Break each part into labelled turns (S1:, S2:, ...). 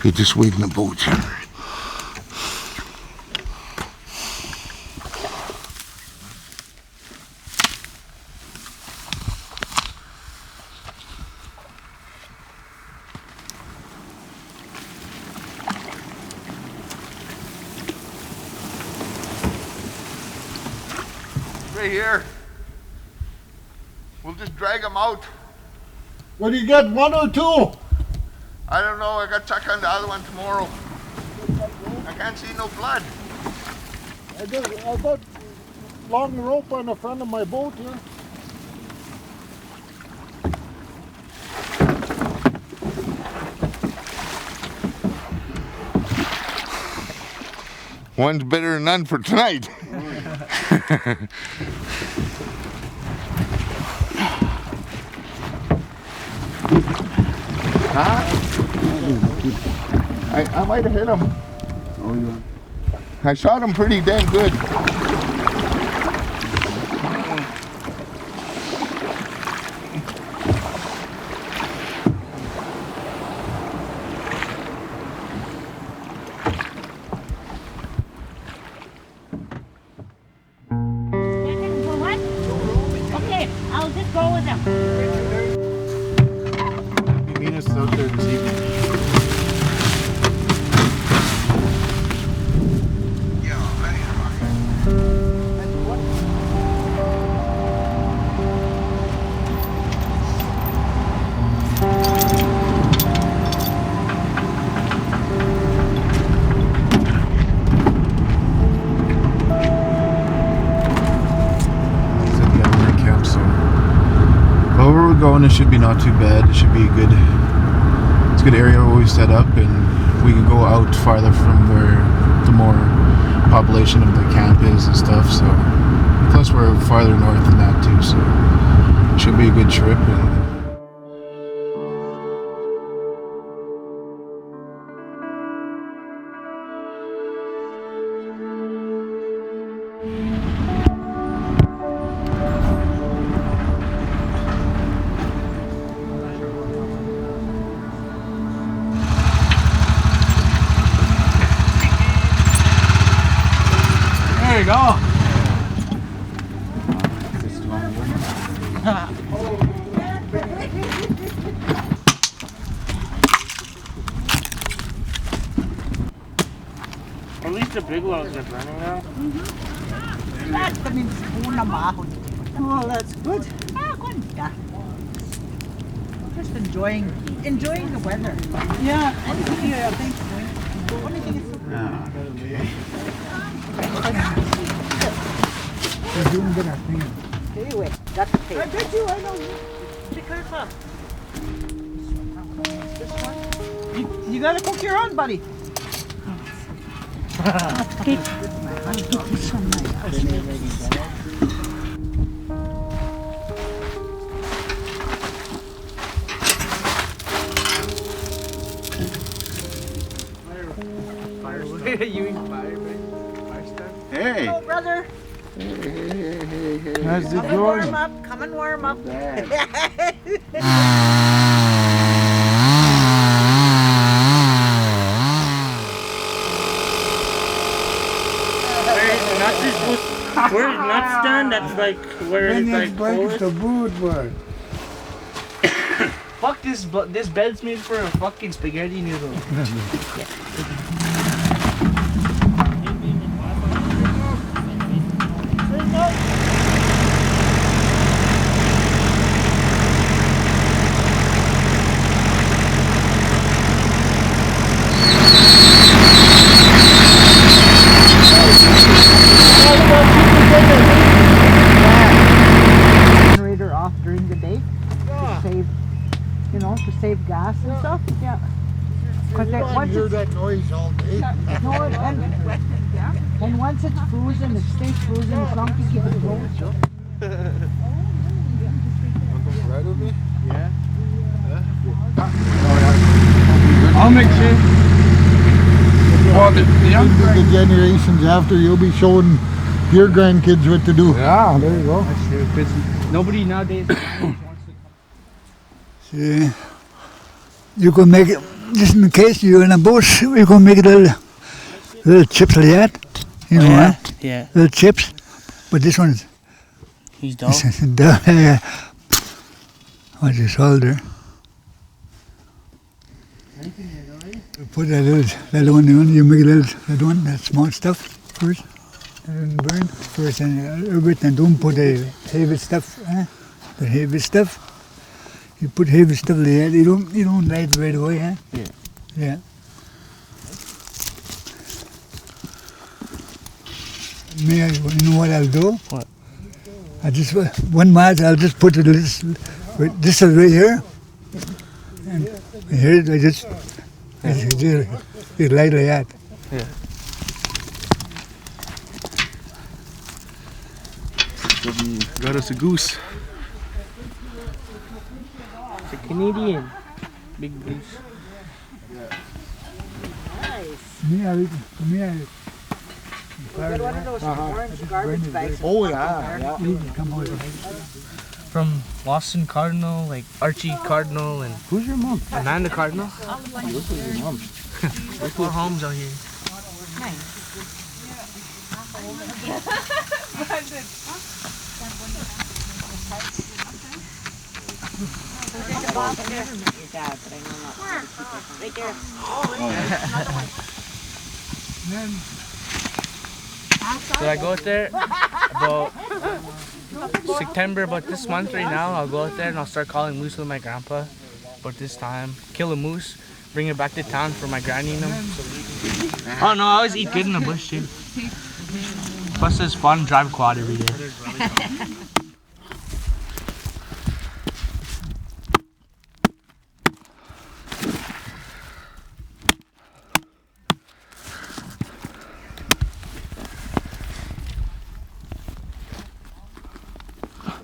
S1: Okay, just wait in the boat.
S2: Right here. We'll just drag them out.
S1: What do you get, 1 or 2?
S2: I don't know, I got to check on the other one tomorrow. I can't see no blood.
S1: I got long rope on the front of my boat here.
S2: One's better than none for tonight. I might have hit him.
S1: Oh, yeah.
S2: I shot him pretty damn good.
S3: Okay, I'll just go with them.
S4: You mean us out there this evening? Where we're going, it should be not too bad. It should be good. It's a good area where we set up, and we can go out farther from where the more population of the camp is and stuff. So, plus we're farther north than that too. So, it should be a good trip. And
S5: there you go. At least the big ones are burning now.
S6: Well, that's good. Ah, good. Yeah. Just enjoying the weather. Yeah, and here I think the only thing is
S1: They're doing better things.
S6: anyway, that's the tape. I bet you I know you. Be careful. This one. You gotta cook your own, buddy.
S5: You eat fire stuff?
S2: Hey.
S6: Hello, brother.
S1: How's it
S6: Come and
S1: going?
S6: warm up. Come and warm up.
S5: Where it's not stand, that's like where it's like
S1: Blanket the boot, man.
S5: fuck this bed's made for a fucking spaghetti noodle.
S6: Generator off during the day to save, to save gas and stuff. Yeah. Because once
S1: Hear
S6: it's
S1: that noise all day.
S6: and once it's frozen, it stays frozen as long as you keep it closed.
S1: Right with me?
S4: yeah.
S5: I'll make sure. Well, the young
S1: The generations after, you'll be showing your grandkids what to do.
S5: Yeah, there you go. That's true. Because nobody nowadays wants to come.
S1: See, you can make it
S7: just in case you're in a bush, we're going to make it little chips like that. You know, huh?
S5: Yeah.
S7: Little chips. But this one's
S5: He's dull.
S7: what's his shoulder? Put that little one on. You make that one, that small stuff first. And burn first, and everything. Don't put the heavy stuff. The heavy stuff. You put heavy stuff like that. You don't light right away, huh?
S5: Yeah.
S7: Yeah. Me, you know what I'll do?
S5: What?
S7: I just 1 month. I'll just put this is right here, and here I just light like that.
S5: Yeah.
S4: Got us a goose.
S5: It's a Canadian. Big goose.
S6: Got one of those orange garbage bags.
S1: Oh yeah.
S5: From Boston Cardinal, like Archie Cardinal and
S1: Who's your mom?
S5: Amanda Cardinal.
S1: Who's your mom?
S5: There's 4 homes out here.
S3: Right there.
S5: So I go out there about September, about this month right now. I'll go out there and I'll start calling moose with my grandpa. About this time, kill a moose, bring it back to town for my granny and them. Oh no, I always eat good in the bush too. Plus it's fun, drive quad every day.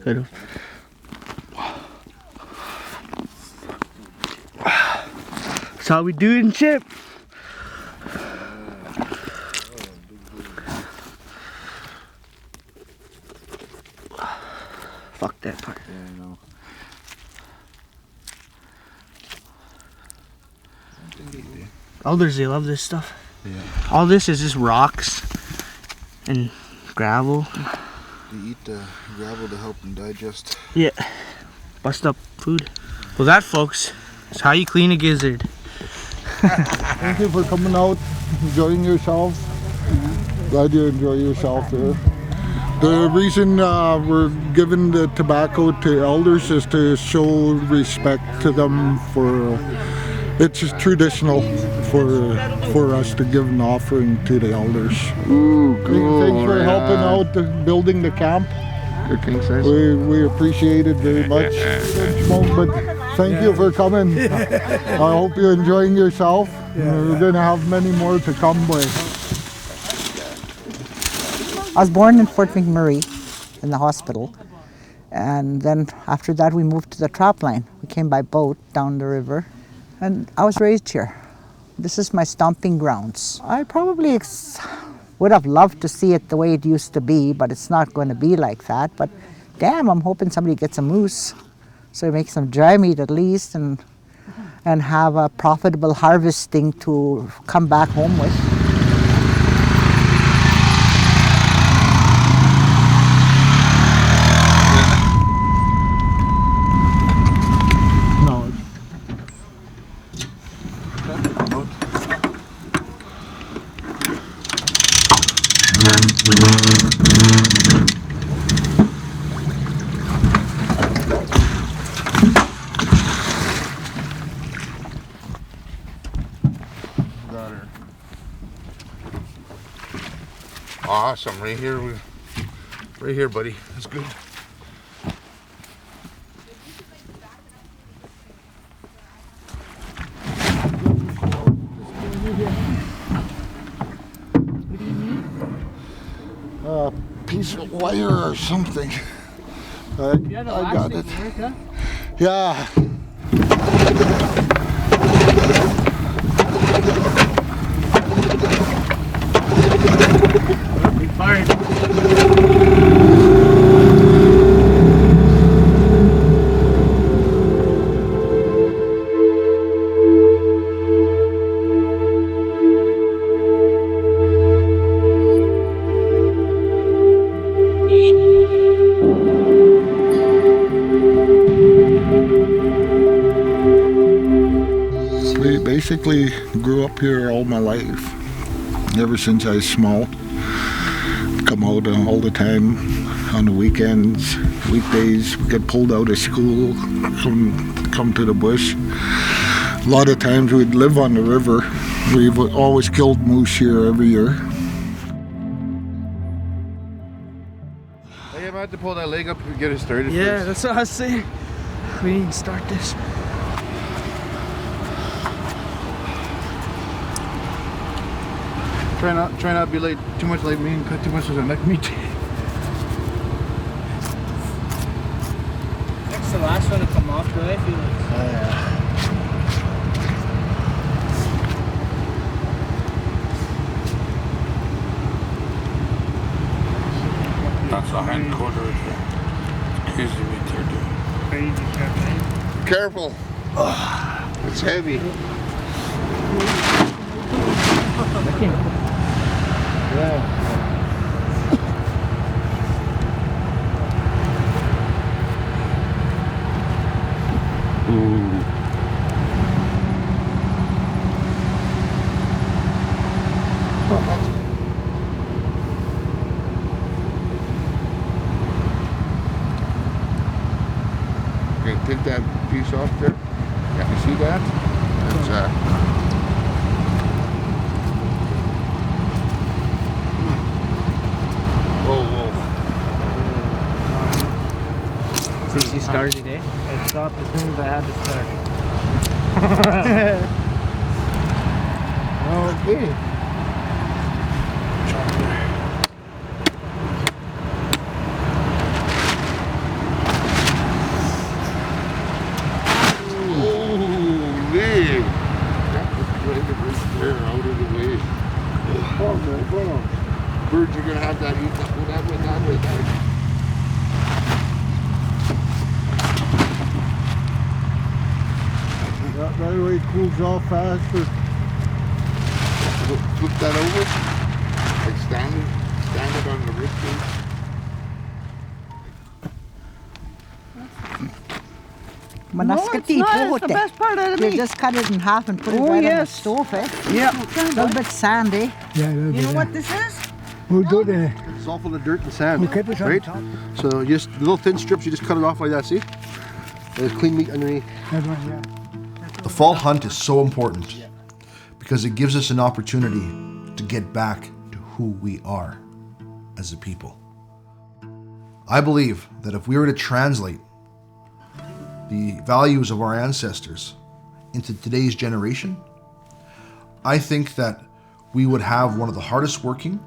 S5: Good. That's how we do it in Chip. Fuck that part.
S4: Yeah, I know.
S5: Elders, they love this stuff.
S4: Yeah.
S5: All this is just rocks and gravel.
S4: They eat the gravel to help them digest.
S5: Yeah. Bust up food. Well, that, folks, is how you clean a gizzard.
S1: Thank you for coming out, enjoying yourselves. Glad you enjoy yourself there. The reason we're giving the tobacco to elders is to show respect to them for it's just traditional for us to give an offering to the elders.
S2: Ooh, cool.
S1: Thanks for helping out building the camp.
S2: Good king size.
S1: We appreciate it very much. But thank you for coming. I hope you're enjoying yourself. We're going to have many more to come by.
S6: I was born in Fort McMurray in the hospital, and then after that we moved to the trap line. We came by boat down the river, and I was raised here. This is my stomping grounds. I probably would have loved to see it the way it used to be, but it's not going to be like that. But damn, I'm hoping somebody gets a moose, so we make some dry meat at least, and have a profitable harvesting to come back home with.
S2: Awesome, right here, right here, buddy. That's good.
S1: Piece of wire or something. I got it. Yeah. basically grew up here all my life. Ever since I was small. Come out all the time on the weekends, weekdays. We get pulled out of school, come to the bush. A lot of times we'd live on the river. We've always killed moose here every year.
S4: Hey, I'm about to pull that leg up and get it started.
S5: Yeah,
S4: first.
S5: that's what I was saying. We need to start this.
S4: Try not to be like too much like me and cut too much of the neck meat.
S5: That's the last one to come off, though, I feel like.
S8: That's a hind quarter. Crazy meat they're doing.
S2: Careful. It's heavy. Okay, take that piece off there. Yeah, you see that? That's whoa.
S5: Since you started, eh? I stopped as soon as I had to start.
S2: Okay. Holy! That was right there, out of the way. Oh, man, come on. Birds are gonna have that eaten up with that.
S1: That way it cools off faster.
S2: Flip that over. Like stand it on the rib cage.
S6: It's the best part of the meat. You just cut it in half and put it right on the stove, eh?
S5: Yeah.
S6: A little bit sandy.
S7: Yeah,
S6: You know what this is?
S7: We'll do the.
S9: It's all full of dirt and sand.
S7: We'll keep it on
S9: right?
S7: top.
S9: So just the little thin strips, you just cut it off like that, see? There's clean meat underneath.
S7: That one, yeah.
S10: The fall hunt is so important because it gives us an opportunity to get back to who we are as a people. I believe that if we were to translate the values of our ancestors into today's generation, I think that we would have one of the hardest working,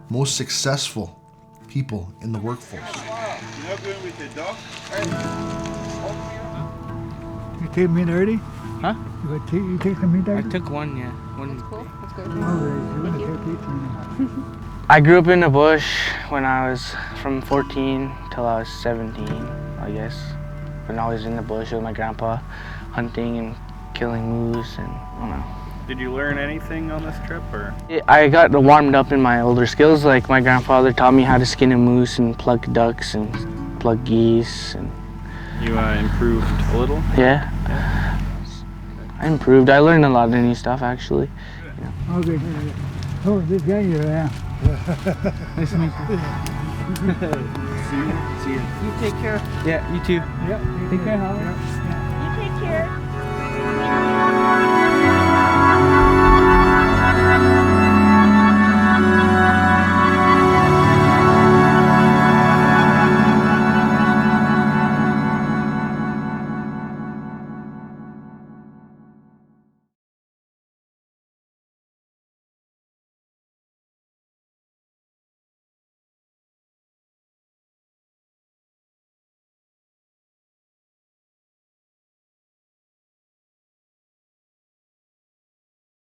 S10: most successful people in the workforce.
S2: You're not going with the dog?
S7: You take meat already?
S5: Huh?
S7: You take some meat
S5: I
S7: already?
S5: took one, yeah. One.
S3: That's good.
S7: Oh, you want to take each
S5: I grew up in the bush when I was from 14 till I was 17, I guess. When I was in the bush with my grandpa, hunting and killing moose and I don't know.
S11: Did you learn anything on this trip, or?
S5: I got warmed up in my older skills. Like my grandfather taught me how to skin a moose and pluck ducks and pluck geese. And
S11: You improved a little?
S5: yeah, I improved. I learned a lot of new stuff actually.
S7: Okay. Oh, this guy here, yeah.
S5: Nice to meet you.
S11: See you.
S6: You take care.
S5: Yeah, you too.
S7: Yeah.
S5: Take care, Howard.
S7: Yeah.